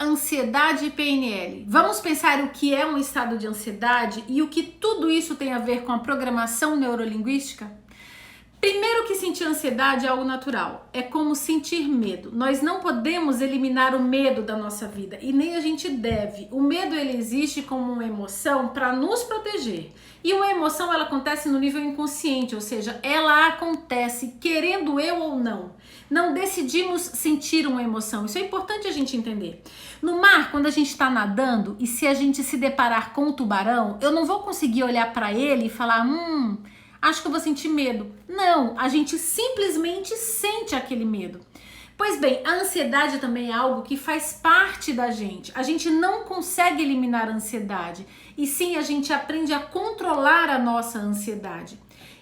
ansiedade e PNL. Vamos pensar o que é um estado de ansiedade e o que tudo isso tem a ver com a programação neurolinguística? Primeiro que sentir ansiedade é algo natural, é como sentir medo. Nós não podemos eliminar o medo da nossa vida e nem a gente deve. O medo ele existe como uma emoção para nos proteger. E uma emoção ela acontece no nível inconsciente, ou seja, ela acontece querendo eu ou não. Não decidimos sentir uma emoção, isso é importante a gente entender. No mar, quando a gente está nadando e se a gente se deparar com um tubarão, eu não vou conseguir olhar para ele e falar, acho que eu vou sentir medo. Não, a gente simplesmente sente aquele medo. Pois bem, a ansiedade também é algo que faz parte da gente. A gente não consegue eliminar a ansiedade, e sim a gente aprende a controlar a nossa ansiedade.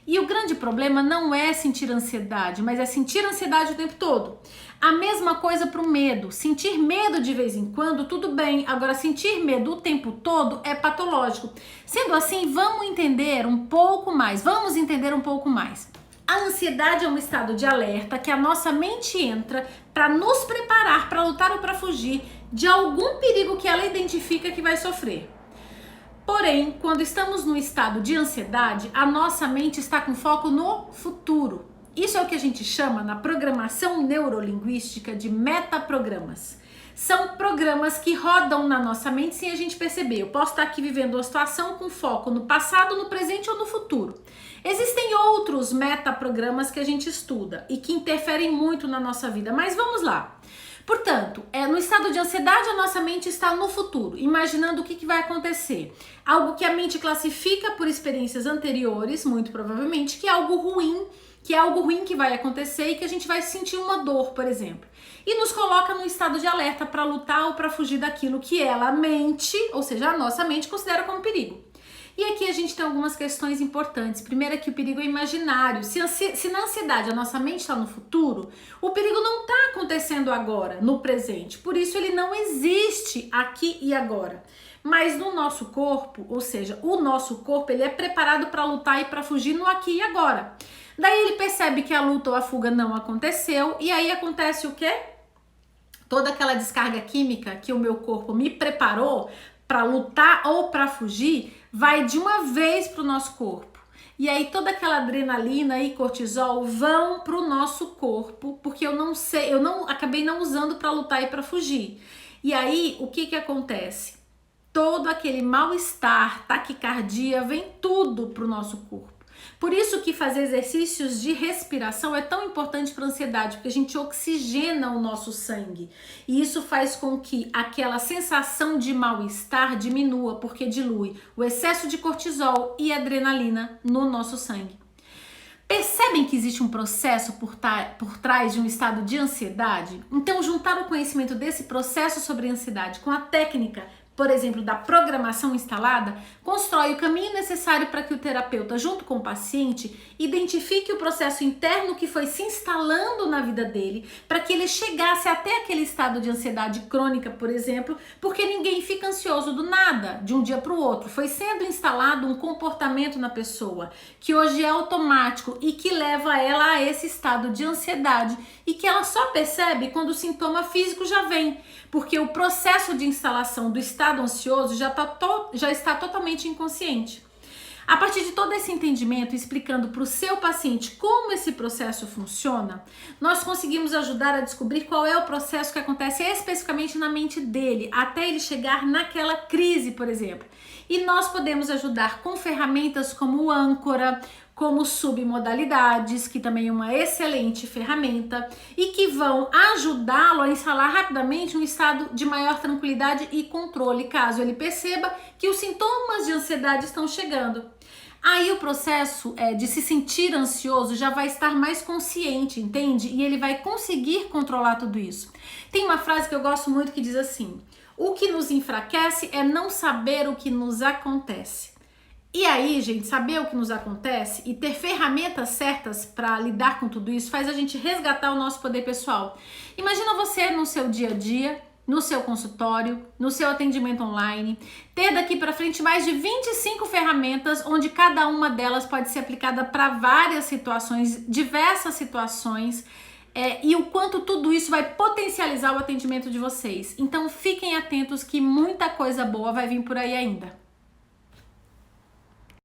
E o grande problema não é sentir ansiedade, mas é sentir ansiedade o tempo todo. A mesma coisa para o medo. Sentir medo de vez em quando, tudo bem. Agora, sentir medo o tempo todo é patológico. Sendo assim, vamos entender um pouco mais. A ansiedade é um estado de alerta que a nossa mente entra para nos preparar para lutar ou para fugir de algum perigo que ela identifica que vai sofrer. Porém, quando estamos no estado de ansiedade, a nossa mente está com foco no futuro. Isso é o que a gente chama na programação neurolinguística de metaprogramas. São programas que rodam na nossa mente sem a gente perceber. Eu posso estar aqui vivendo uma situação com foco no passado, no presente ou no futuro. Existem outros metaprogramas que a gente estuda e que interferem muito na nossa vida, mas vamos lá. Portanto, no estado de ansiedade, a nossa mente está no futuro, imaginando o que vai acontecer. Algo que a mente classifica por experiências anteriores, muito provavelmente, que é algo ruim que vai acontecer e que a gente vai sentir uma dor, por exemplo. E nos coloca no estado de alerta para lutar ou para fugir daquilo que ela, a mente, ou seja, a nossa mente, considera como perigo. E aqui a gente tem algumas questões importantes. Primeiro é que o perigo é imaginário. Se na ansiedade a nossa mente está no futuro, o perigo não está acontecendo agora, no presente. Por isso ele não existe aqui e agora. Mas no nosso corpo, ou seja, o nosso corpo ele é preparado para lutar e para fugir no aqui e agora. Daí ele percebe que a luta ou a fuga não aconteceu e aí acontece o quê? Toda aquela descarga química que o meu corpo me preparou para lutar ou para fugir vai de uma vez para o nosso corpo. E aí toda aquela adrenalina e cortisol vão para o nosso corpo, porque eu acabei não usando para lutar e para fugir. E aí o que acontece? Todo aquele mal-estar, taquicardia, vem tudo para o nosso corpo. Por isso que fazer exercícios de respiração é tão importante para a ansiedade, porque a gente oxigena o nosso sangue. E isso faz com que aquela sensação de mal-estar diminua, porque dilui o excesso de cortisol e adrenalina no nosso sangue. Percebem que existe um processo por trás de um estado de ansiedade? Então, juntar o conhecimento desse processo sobre a ansiedade com a técnica, por exemplo, da programação instalada, constrói o caminho necessário para que o terapeuta, junto com o paciente, identifique o processo interno que foi se instalando na vida dele, para que ele chegasse até aquele estado de ansiedade crônica, por exemplo, porque ninguém fica ansioso do nada, de um dia para o outro. Foi sendo instalado um comportamento na pessoa, que hoje é automático e que leva ela a esse estado de ansiedade e que ela só percebe quando o sintoma físico já vem, porque o processo de instalação do estado ansioso já está totalmente inconsciente. A partir de todo esse entendimento, explicando para o seu paciente como esse processo funciona, nós conseguimos ajudar a descobrir qual é o processo que acontece especificamente na mente dele, até ele chegar naquela crise, por exemplo. E nós podemos ajudar com ferramentas como o âncora, como submodalidades, que também é uma excelente ferramenta e que vão ajudá-lo a instalar rapidamente um estado de maior tranquilidade e controle, caso ele perceba que os sintomas de ansiedade estão chegando. Aí o processo de se sentir ansioso já vai estar mais consciente, entende? E ele vai conseguir controlar tudo isso. Tem uma frase que eu gosto muito que diz assim: o que nos enfraquece é não saber o que nos acontece. E aí, gente, saber o que nos acontece e ter ferramentas certas para lidar com tudo isso faz a gente resgatar o nosso poder pessoal. Imagina você no seu dia a dia, no seu consultório, no seu atendimento online, ter daqui para frente mais de 25 ferramentas, onde cada uma delas pode ser aplicada para várias situações, diversas situações, e o quanto tudo isso vai potencializar o atendimento de vocês. Então fiquem atentos que muita coisa boa vai vir por aí ainda.